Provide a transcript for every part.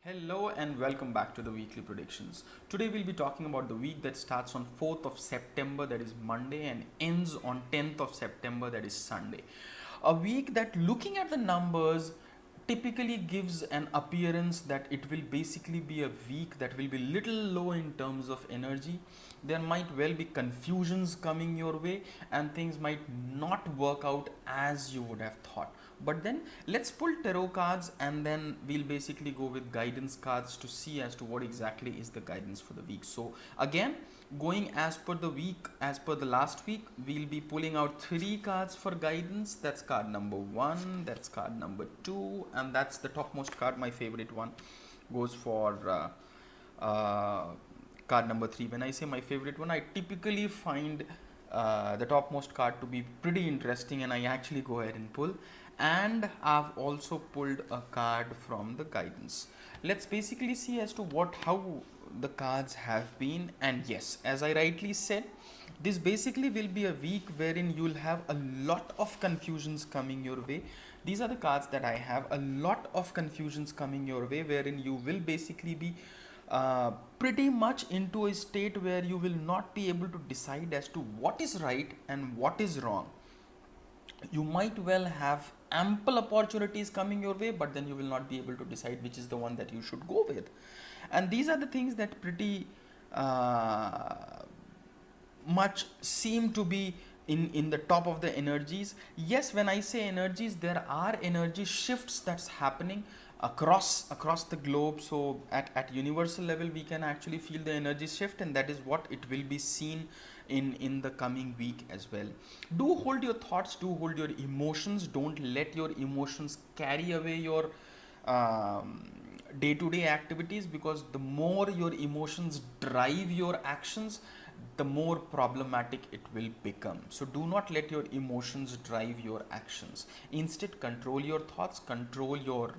Hello and welcome back to the weekly predictions. Today we'll be talking about the week that starts on 4th of September, that is Monday, and ends on 10th of September, that is Sunday. A week that, looking at the numbers, typically gives an appearance that it will basically be a week that will be little low in terms of energy. There might well be confusions coming your way and things might not work out as you would have thought. But then let's pull tarot cards and then we'll basically go with guidance cards to see as to what exactly is the guidance for the week. So again, going as per the week, as per the last week, we'll be pulling out three cards for guidance. That's card number one, that's card number two, and that's the topmost card, my favorite one, goes for card number three. When I say my favorite one, I typically find the topmost card to be pretty interesting and I actually go ahead and pull. And I've also pulled a card from the guidance. Let's basically see as to how the cards have been. And yes, as I rightly said, this basically will be a week wherein you'll have a lot of confusions coming your way. These are the cards that I have. A lot of confusions coming your way wherein you will basically be pretty much into a state where you will not be able to decide as to what is right and what is wrong. You might well have ample opportunities coming your way, but then you will not be able to decide which is the one that you should go with. And these are the things that pretty much seem to be in the top of the energies. Yes, when I say energies, there are energy shifts that's happening across the globe. So at universal level we can actually feel the energy shift, and that is what it will be seen in the coming week as well. Do hold your thoughts, do hold your emotions, don't let your emotions carry away your day-to-day activities, because the more your emotions drive your actions, the more problematic it will become. So do not let your emotions drive your actions. Instead, control your thoughts, control your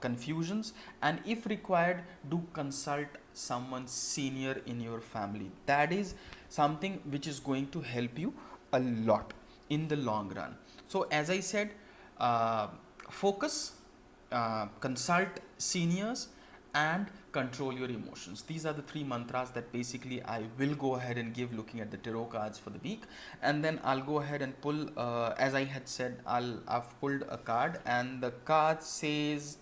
confusions, and if required, do consult someone senior in your family. That is something which is going to help you a lot in the long run. So as I said, focus, consult seniors, and control your emotions. These are the three mantras that basically I will go ahead and give looking at the tarot cards for the week. And then I'll go ahead and pull, as I had said, I've pulled a card, and the card says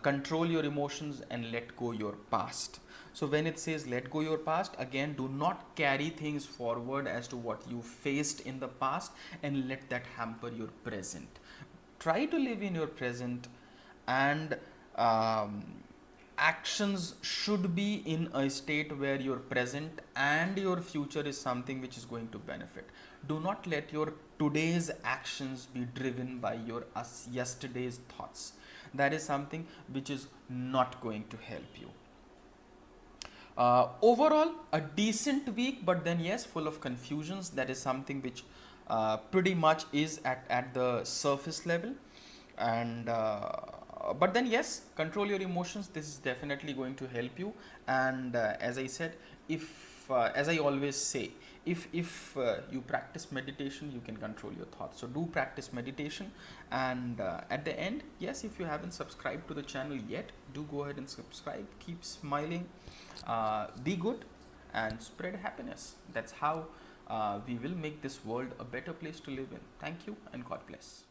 control your emotions and let go your past. So when it says let go your past, again, do not carry things forward as to what you faced in the past and let that hamper your present. Try to live in your present, and actions should be in a state where your present and your future is something which is going to benefit. Do not let your today's actions be driven by your yesterday's thoughts. That is something which is not going to help you. Overall, a decent week, but then yes, full of confusions. That is something which pretty much is at the surface level. And but then yes, control your emotions. This is definitely going to help you. And as I said, if as I always say, if you practice meditation, you can control your thoughts. So do practice meditation. And at the end, yes, if you haven't subscribed to the channel yet, do go ahead and subscribe. Keep smiling, be good, and spread happiness. That's how we will make this world a better place to live in. Thank you, and God bless.